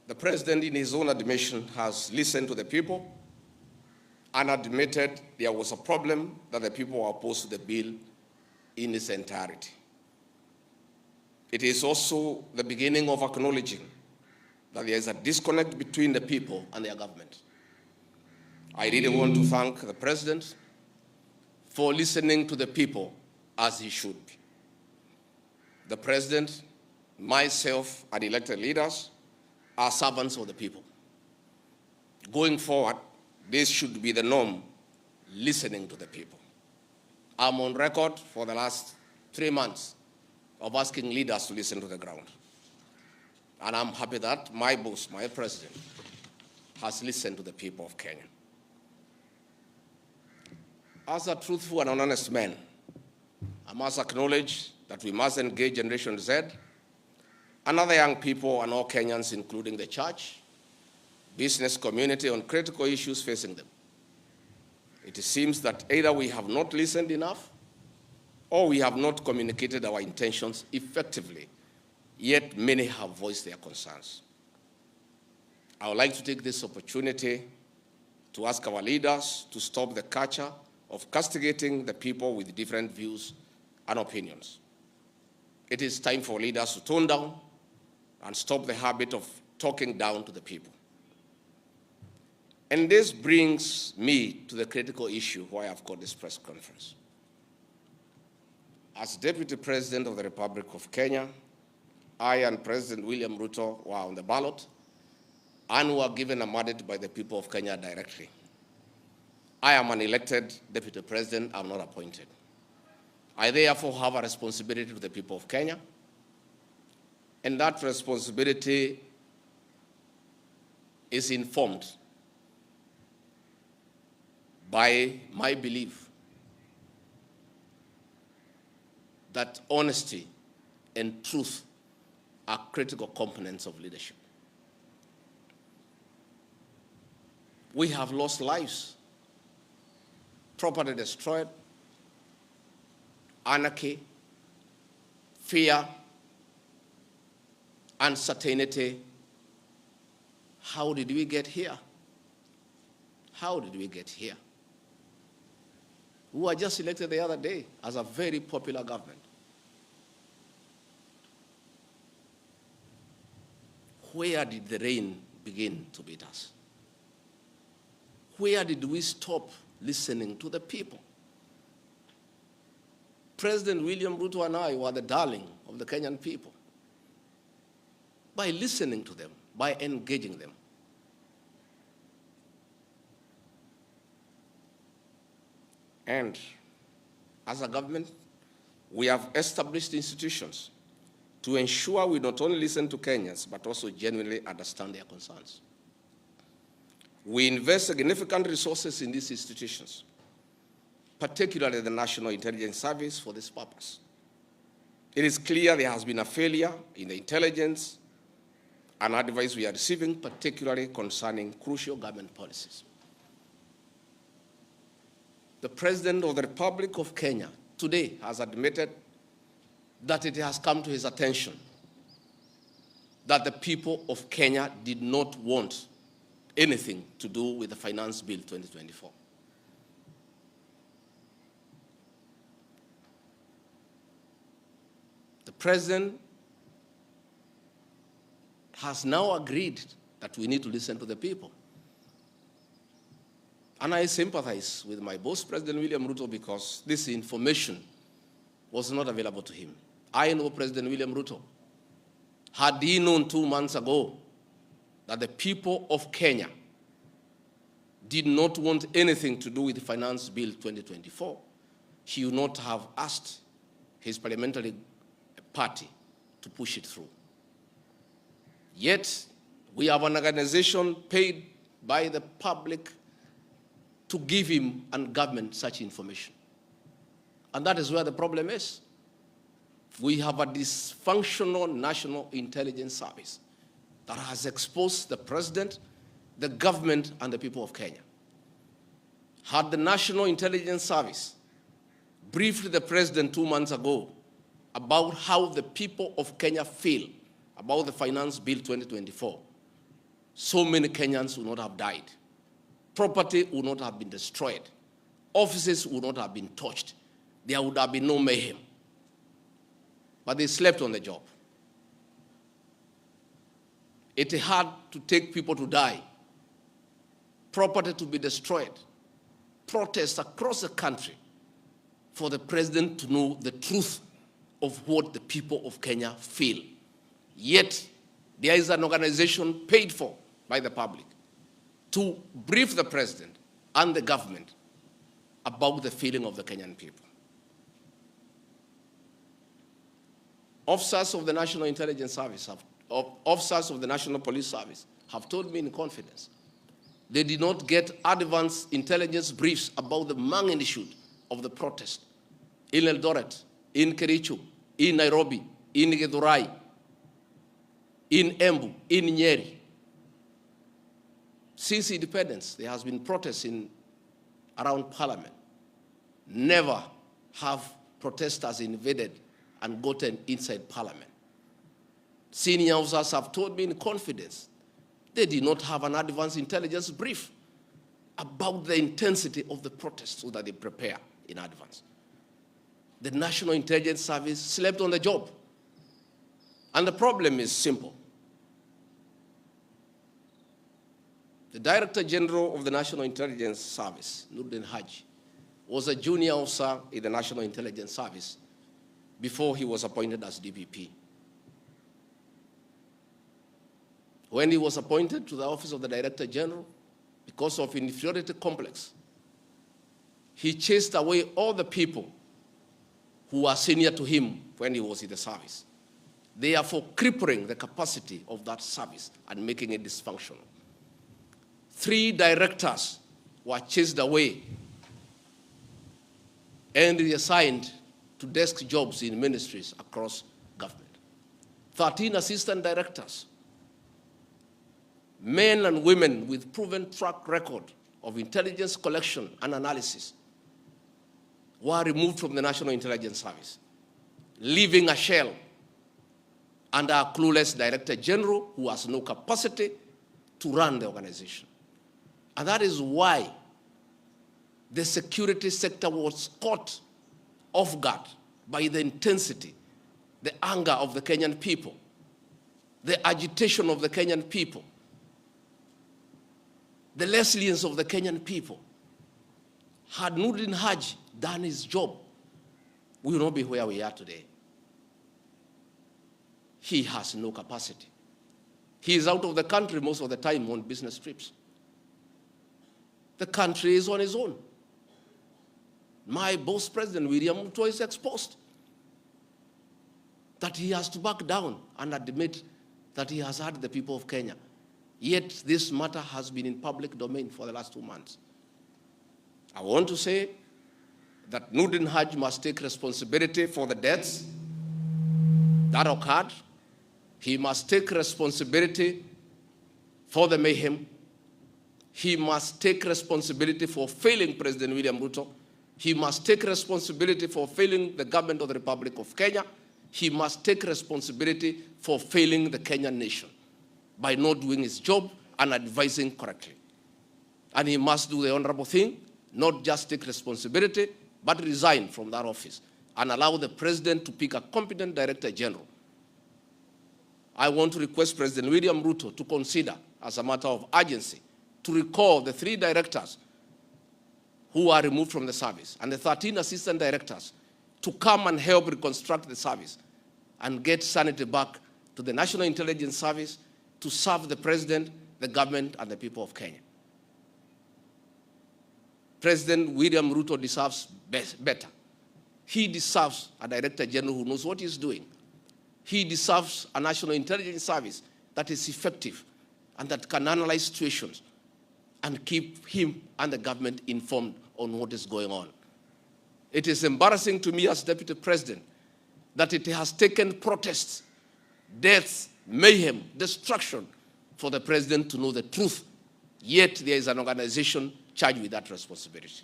The President, in his own admission, has listened to the people and admitted there was a problem that the people were opposed to the bill in its entirety. It is also the beginning of acknowledging that there is a disconnect between the people and their government. I really want to thank the President for listening to the people as he should be. The President, myself, and elected leaders are servants of the people. Going forward, this should be the norm, listening to the people. I'm on record for the last 3 months of asking leaders to listen to the ground. And I'm happy that my boss, my president, has listened to the people of Kenya. As a truthful and honest man, I must acknowledge that we must engage Generation Z and other young people and all Kenyans, including the church, business community, on critical issues facing them. It seems that either we have not listened enough or we have not communicated our intentions effectively, yet many have voiced their concerns. I would like to take this opportunity to ask our leaders to stop the culture of castigating the people with different views and opinions. It is time for leaders to tone down and stop the habit of talking down to the people. And this brings me to the critical issue why I've got this press conference. As Deputy President of the Republic of Kenya, I and President William Ruto were on the ballot and were given a mandate by the people of Kenya directly. I am an elected Deputy President, I'm not appointed. I therefore have a responsibility to the people of Kenya, and that responsibility is informed by my belief that honesty and truth are critical components of leadership. We have lost lives, property destroyed, anarchy, fear, uncertainty. How did we get here? How did we get here? We were just elected the other day as a very popular government. Where did the rain begin to beat us? Where did we stop listening to the people? President William Ruto and I were the darling of the Kenyan people by listening to them, by engaging them. And as a government, we have established institutions to ensure we not only listen to Kenyans, but also genuinely understand their concerns. We invest significant resources in these institutions, particularly the National Intelligence Service, for this purpose. It is clear there has been a failure in the intelligence and advice we are receiving, particularly concerning crucial government policies. The President of the Republic of Kenya today has admitted that it has come to his attention that the people of Kenya did not want anything to do with the Finance Bill 2024. The President has now agreed that we need to listen to the people. And I sympathize with my boss, President William Ruto, because this information was not available to him. I know President William Ruto. Had he known 2 months ago that the people of Kenya did not want anything to do with the Finance Bill 2024, he would not have asked his parliamentary party to push it through. Yet, we have an organization paid by the public to give him and government such information. And that is where the problem is. We have a dysfunctional National Intelligence Service that has exposed the President, the government, and the people of Kenya. Had the National Intelligence Service briefed the President 2 months ago about how the people of Kenya feel about the Finance Bill 2024, so many Kenyans would not have died. Property would not have been destroyed. Offices would not have been touched. There would have been no mayhem. But they slept on the job. It had to take people to die, property to be destroyed, protests across the country for the president to know the truth of what the people of Kenya feel. Yet, there is an organization paid for by the public to brief the president and the government about the feeling of the Kenyan people. Officers of the National Intelligence Service, officers of the National Police Service have told me in confidence they did not get advance intelligence briefs about the magnitude of the protest in Eldoret, in Kericho, in Nairobi, in Githurai, in Embu, in Nyeri. Since independence, there has been protests around Parliament. Never have protesters invaded and gotten inside Parliament. Senior officers have told me in confidence they did not have an advance intelligence brief about the intensity of the protest so that they prepare in advance. The National Intelligence Service slept on the job. And the problem is simple. The Director General of the National Intelligence Service, NOORDIN Haji, was a junior officer in the National Intelligence Service before he was appointed as DPP. When he was appointed to the office of the Director General, because of inferiority complex, he chased away all the people who were senior to him when he was in the service, therefore crippling the capacity of that service and making it dysfunctional. 3 directors were chased away and reassigned to desk jobs in ministries across government. 13 assistant directors, men and women with proven track record of intelligence collection and analysis, were removed from the National Intelligence Service, leaving a shell under a clueless Director General who has no capacity to run the organization. And that is why the security sector was caught off guard by the intensity, the anger of the Kenyan people, the agitation of the Kenyan people, the resilience of the Kenyan people. Had NOORDIN Haji done his job, we will not be where we are today. He has no capacity. He is out of the country most of the time on business trips. The country is on its own. My boss, President William Ruto, is exposed that he has to back down and admit that he has hurt the people of Kenya. Yet this matter has been in public domain for the last 2 months. I want to say that NOORDIN Haji must take responsibility for the deaths that occurred. He must take responsibility for the mayhem. He must take responsibility for failing President William Ruto. He must take responsibility for failing the government of the Republic of Kenya. He must take responsibility for failing the Kenyan nation by not doing his job and advising correctly. And he must do the honorable thing, not just take responsibility, but resign from that office and allow the president to pick a competent Director General. I want to request President William Ruto to consider, as a matter of urgency, to recall the 3 directors who are removed from the service and the 13 assistant directors to come and help reconstruct the service and get sanity back to the National Intelligence Service to serve the president, the government, and the people of Kenya. President William Ruto deserves better. He deserves a Director General who knows what he's doing. He deserves a National Intelligence Service that is effective and that can analyze situations and keep him and the government informed on what is going on. It is embarrassing to me as Deputy President that it has taken protests, deaths, mayhem, destruction for the president to know the truth. Yet there is an organization charged with that responsibility.